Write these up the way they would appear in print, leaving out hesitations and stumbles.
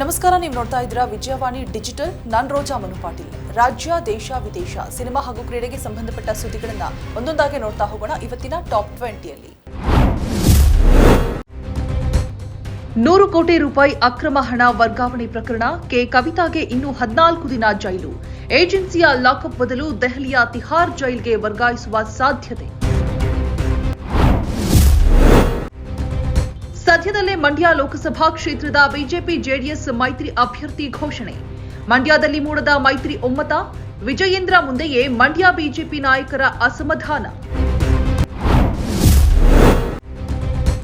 ನಮಸ್ಕಾರ, ನೀವು ನೋಡ್ತಾ ಇದ್ದೀರಾ ವಿಜಯವಾಣಿ ಡಿಜಿಟಲ್. ನಾನು ರೋಜಾ ಮನು ಪಾಟೀಲ್. ರಾಜ್ಯ, ದೇಶ, ವಿದೇಶ, ಸಿನಿಮಾ ಹಾಗೂ ಕ್ರೀಡೆಗೆ ಸಂಬಂಧಪಟ್ಟ ಸುದ್ದಿಗಳನ್ನು ಒಂದೊಂದಾಗಿ ನೋಡ್ತಾ ಹೋಗೋಣ. ಇವತ್ತಿನ ಟಾಪ್ 20ಯಲ್ಲಿ 100 ಕೋಟಿ ರೂಪಾಯಿ ಅಕ್ರಮ ಹಣ ವರ್ಗಾವಣೆ ಪ್ರಕರಣ. ಕವಿತಾಗೆ ಇನ್ನೂ 14 ದಿನ ಜೈಲು. ಏಜೆನ್ಸಿಯ ಲಾಕಪ್ ಬದಲು ದೆಹಲಿಯ ತಿಹಾರ್ ಜೈಲ್ಗೆ ವರ್ಗಾಯಿಸುವ ಸಾಧ್ಯತೆ. ಸದ್ಯದಲ್ಲೇ ಮಂಡ್ಯ ಲೋಕಸಭಾ ಕ್ಷೇತ್ರದ ಬಿಜೆಪಿ ಜೆಡಿಎಸ್ ಮೈತ್ರಿ ಅಭ್ಯರ್ಥಿ ಘೋಷಣೆ. ಮಂಡ್ಯದಲ್ಲಿ ಮೂಡದ ಮೈತ್ರಿ ಒಮ್ಮತ. ವಿಜಯೇಂದ್ರ ಮುಂದೆಯೇ ಮಂಡ್ಯ ಬಿಜೆಪಿ ನಾಯಕರ ಅಸಮಾಧಾನ.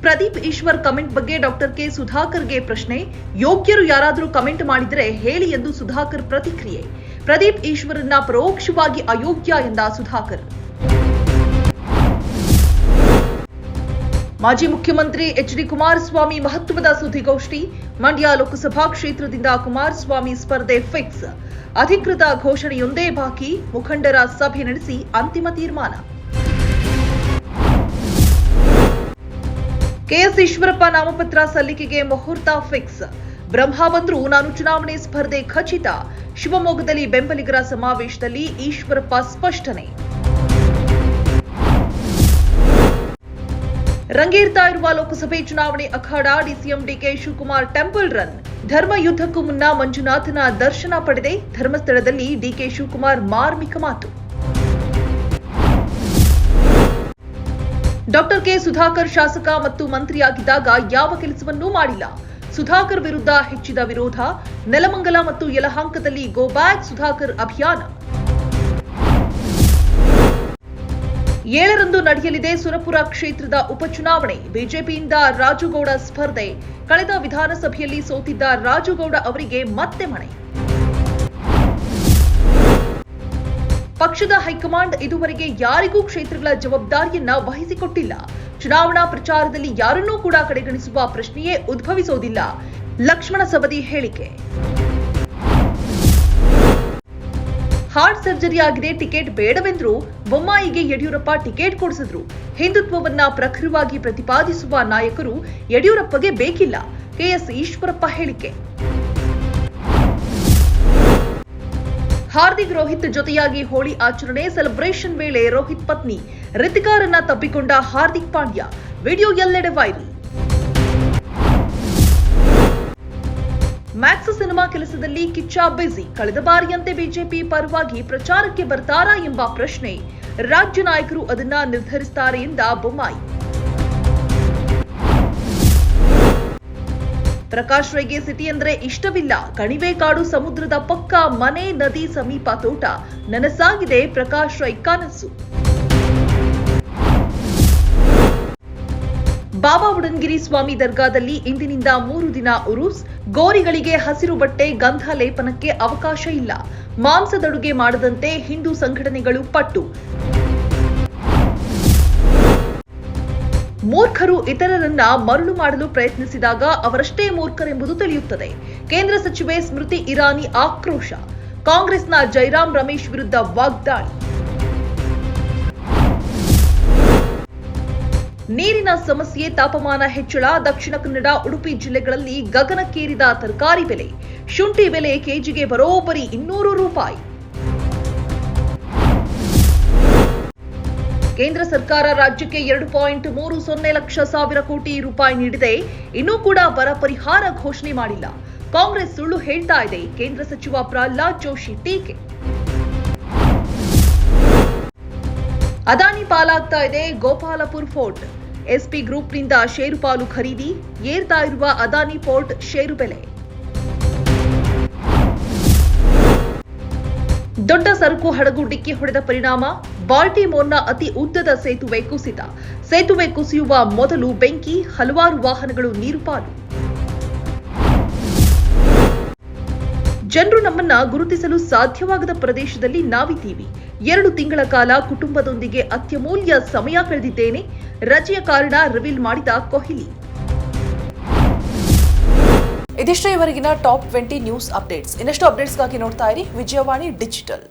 ಪ್ರದೀಪ್ ಈಶ್ವರ್ ಕಮೆಂಟ್ ಬಗ್ಗೆ ಡಾಕ್ಟರ್ ಕೆ ಸುಧಾಕರ್ಗೆ ಪ್ರಶ್ನೆ. ಯೋಗ್ಯರು ಯಾರಾದರೂ ಕಮೆಂಟ್ ಮಾಡಿದರೆ ಹೇಳಿ ಎಂದು ಸುಧಾಕರ್ ಪ್ರತಿಕ್ರಿಯೆ. ಪ್ರದೀಪ್ ಈಶ್ವರನ್ನ ಪರೋಕ್ಷವಾಗಿ ಅಯೋಗ್ಯ ಎಂದ ಸುಧಾಕರ್. ಮಾಜಿ ಮುಖ್ಯಮಂತ್ರಿ ಎಚ್.ಡಿ. ಕುಮಾರಸ್ವಾಮಿ ಮಹತ್ವದ ಸುದ್ದಿಗೋಷ್ಠಿ. ಮಂಡ್ಯ ಲೋಕಸಭಾ ಕ್ಷೇತ್ರದಿಂದ ಕುಮಾರಸ್ವಾಮಿ ಸ್ಪರ್ಧೆ ಫಿಕ್ಸ್. ಅಧಿಕೃತ ಘೋಷಣೆಯೊಂದೇ ಬಾಕಿ. ಮುಖಂಡರ ಸಭೆ ನಡೆಸಿ ಅಂತಿಮ ತೀರ್ಮಾನ. ಕೆಎಸ್ ಈಶ್ವರಪ್ಪ ನಾಮಪತ್ರ ಸಲ್ಲಿಕೆಗೆ ಮುಹೂರ್ತ ಫಿಕ್ಸ್. ಬ್ರಹ್ಮ ಬಂದ್ರು ನಾನು ಚುನಾವಣೆ ಸ್ಪರ್ಧೆ ಖಚಿತ. ಶಿವಮೊಗ್ಗದಲ್ಲಿ ಬೆಂಬಲಿಗರ ಸಮಾವೇಶದಲ್ಲಿ ಈಶ್ವರಪ್ಪ ಸ್ಪಷ್ಟನೆ. ರಂಗೇರ್ತಾ ಇರುವ ಲೋಕಸಭೆ ಚುನಾವಣೆ ಅಖಾಡ. DCM DK Shivakumar temple run. ಧರ್ಮ ಯುದ್ಧಕ್ಕೂ ಮುನ್ನ ಮಂಜುನಾಥನ ದರ್ಶನ ಪಡೆದೆ. ಧರ್ಮಸ್ಥಳದಲ್ಲಿ ಡಿಕೆ ಶಿವಕುಮಾರ್ ಮಾರ್ಮಿಕ ಮಾತು. ಡಾಕ್ಟರ್ ಕೆ ಸುಧಾಕರ್ ಶಾಸಕ ಮತ್ತು ಮಂತ್ರಿಯಾಗಿದ್ದಾಗ ಯಾವ ಕೆಲಸವನ್ನೂ ಮಾಡಿಲ್ಲ. ಸುಧಾಕರ್ ವಿರುದ್ಧ ಹೆಚ್ಚಿದ ವಿರೋಧ. ನೆಲಮಂಗಲ ಮತ್ತು ಯಲಹಂಕದಲ್ಲಿ ಗೋ ಬ್ಯಾಕ್ ಸುಧಾಕರ್ ಅಭಿಯಾನ. 7ರಂದು ನಡೆಯಲಿದೆ ಸುರಪುರ ಕ್ಷೇತ್ರದ ಉಪಚುನಾವಣೆ. ಬಿಜೆಪಿಯಿಂದ ರಾಜುಗೌಡ ಸ್ಪರ್ಧೆ. ಕಳೆದ ವಿಧಾನಸಭೆಯಲ್ಲಿ ಸೋತಿದ್ದ ರಾಜುಗೌಡ ಅವರಿಗೆ ಮತ್ತೆ ಮಣೆ. ಪಕ್ಷದ ಹೈಕಮಾಂಡ್ ಇದುವರೆಗೆ ಯಾರಿಗೂ ಕ್ಷೇತ್ರಗಳ ಜವಾಬ್ದಾರಿಯನ್ನ ವಹಿಸಿಕೊಟ್ಟಿಲ್ಲ. ಚುನಾವಣಾ ಪ್ರಚಾರದಲ್ಲಿ ಯಾರನ್ನೂ ಕೂಡ ಕಡೆಗಣಿಸುವ ಪ್ರಶ್ನೆಯೇ ಉದ್ಭವಿಸೋದಿಲ್ಲ. ಲಕ್ಷ್ಮಣ ಸವದಿ ಹೇಳಿಕೆ. ಹಾರ್ಟ್ ಸರ್ಜರಿ ಆಗಿದೆ, ಟಿಕೆಟ್ ಬೇಡವೆಂದ್ರು. ಬೊಮ್ಮಾಯಿಗೆ ಯಡಿಯೂರಪ್ಪ ಟಿಕೆಟ್ ಕೊಡಿಸಿದ್ರು. ಹಿಂದುತ್ವವನ್ನ ಪ್ರಖರವಾಗಿ ಪ್ರತಿಪಾದಿಸುವ ನಾಯಕರು ಯಡಿಯೂರಪ್ಪಗೆ ಬೇಕಿಲ್ಲ. ಕೆಎಸ್ ಈಶ್ವರಪ್ಪ ಹೇಳಿಕೆ. ಹಾರ್ದಿಕ್ ರೋಹಿತ್ ಜೊತೆಯಾಗಿ ಹೋಳಿ ಆಚರಣೆ. ಸೆಲೆಬ್ರೇಷನ್ ವೇಳೆ ರೋಹಿತ್ ಪತ್ನಿ ರಿತಿಕಾರನ್ನ ತಪ್ಪಿಕೊಂಡ ಹಾರ್ದಿಕ್ ಪಾಂಡ್ಯ. ವಿಡಿಯೋ ಎಲ್ಲೆಡೆ ವೈರಲ್. ಮ್ಯಾಕ್ಸ್ ಸಿನಿಮಾ ಕೆಲಸದಲ್ಲಿ ಕಿಚ್ಚ ಬ್ಯುಸಿ. ಕಳೆದ ಬಾರಿಯಂತೆ ಬಿಜೆಪಿ ಪರವಾಗಿ ಪ್ರಚಾರಕ್ಕೆ ಬರ್ತಾರಾ ಎಂಬ ಪ್ರಶ್ನೆ. ರಾಜ್ಯ ನಾಯಕರು ಅದನ್ನ ನಿರ್ಧರಿಸುತ್ತಾರೆ ಎಂದ ಬೊಮ್ಮಾಯಿ. ಪ್ರಕಾಶ್ ರೈಗೆ ಸಿಟಿ ಅಂದ್ರೆ ಇಷ್ಟವಿಲ್ಲ. ಕಣಿವೆ ಕಾಡು ಸಮುದ್ರದ ಪಕ್ಕ ಮನೆ, ನದಿ ಸಮೀಪ ತೋಟ. ನನಸಾಗಿದೆ ಪ್ರಕಾಶ್ ರೈ ಕನಸು. ಬಾಬಾ ಬುಡನ್ಗಿರಿ ಸ್ವಾಮಿ ದರ್ಗಾದಲ್ಲಿ ಇಂದಿನಿಂದ 3 ದಿನ ಉರುಸ್. ಗೋರಿಗಳಿಗೆ ಹಸಿರು ಬಟ್ಟೆ, ಗಂಧ ಲೇಪನಕ್ಕೆ ಅವಕಾಶ ಇಲ್ಲ. ಮಾಂಸದಡುಗೆ ಮಾಡದಂತೆ ಹಿಂದೂ ಸಂಘಟನೆಗಳು ಪಟ್ಟು. ಮೂರ್ಖರು ಇತರರನ್ನ ಮರಳು ಮಾಡಲು ಪ್ರಯತ್ನಿಸಿದಾಗ ಅವರಷ್ಟೇ ಮೂರ್ಖರೆಂಬುದು ತಿಳಿಯುತ್ತದೆ. ಕೇಂದ್ರ ಸಚಿವೆ ಸ್ಮೃತಿ ಇರಾನಿ ಆಕ್ರೋಶ. ಕಾಂಗ್ರೆಸ್ನ ಜೈರಾಮ್ ರಮೇಶ್ ವಿರುದ್ಧ ವಾಗ್ದಾಳಿ. ನೀರಿನ ಸಮಸ್ಯೆ, ತಾಪಮಾನ ಹೆಚ್ಚಳ. ದಕ್ಷಿಣ ಕನ್ನಡ, ಉಡುಪಿ ಜಿಲ್ಲೆಗಳಲ್ಲಿ ಗಗನಕ್ಕೇರಿದ ತರಕಾರಿ ಬೆಲೆ. ಶುಂಠಿ ಬೆಲೆ ಕೆಜಿಗೆ ಬರೋಬ್ಬರಿ 200 ರೂಪಾಯಿ. ಕೇಂದ್ರ ಸರ್ಕಾರ ರಾಜ್ಯಕ್ಕೆ 2.30 ಲಕ್ಷ ಕೋಟಿ ರೂಪಾಯಿ ನೀಡಿದೆ. ಇನ್ನೂ ಕೂಡ ಬರ ಪರಿಹಾರ ಘೋಷಣೆ ಮಾಡಿಲ್ಲ. ಕಾಂಗ್ರೆಸ್ ಸುಳ್ಳು ಹೇಳ್ತಾ ಇದೆ. ಕೇಂದ್ರ ಸಚಿವ ಪ್ರಹ್ಲಾದ್ ಜೋಶಿ ಟೀಕೆ. ಅದಾನಿ ಪಾಲಾಗ್ತಾ ಇದೆ ಗೋಪಾಲಪುರ್ ಫೋರ್ಟ್. ಎಸ್ಪಿ ಗ್ರೂಪ್ನಿಂದ ಷೇರು ಪಾಲು ಖರೀದಿ. ಏರ್ತಾ ಇರುವ ಅದಾನಿ ಪೋರ್ಟ್ ಷೇರು ಬೆಲೆ. ದೊಡ್ಡ ಸರಕು ಹಡಗು ಡಿಕ್ಕಿ ಹೊಡೆದ ಪರಿಣಾಮ ಬಾಲ್ಟಿಮೋರ್ನ ಅತಿ ಉದ್ದದ ಸೇತುವೆ ಕುಸಿತ. ಸೇತುವೆ ಕುಸಿಯುವ ಮೊದಲು ಬೆಂಕಿ. ಹಲವಾರು ವಾಹನಗಳು ನೀರು ಪಾಲು. ಜನರು ನಮ್ಮನ್ನ ಗುರುತಿಸಲು ಸಾಧ್ಯವಾಗದ ಪ್ರದೇಶದಲ್ಲಿ ನಾವಿದ್ದೀವಿ. 2 ತಿಂಗಳ ಕಾಲ ಕುಟುಂಬದೊಂದಿಗೆ ಅತ್ಯಮೂಲ್ಯ ಸಮಯ ಕಳೆದಿದ್ದೇನೆ. ರಜೆಯ ಕಾರಣ ರಿವೀಲ್ ಮಾಡಿದ ಕೊಹ್ಲಿ. ಇದಿಷ್ಟೇ ಇವರೆಗಿನ ಟಾಪ್ 20 ನ್ಯೂಸ್ ಅಪ್ಡೇಟ್ಸ್. ಇನ್ನಷ್ಟು ಅಪ್ಡೇಟ್ಸ್ಗಾಗಿ ನೋಡ್ತಾ ಇರಿ ವಿಜಯವಾಣಿ ಡಿಜಿಟಲ್.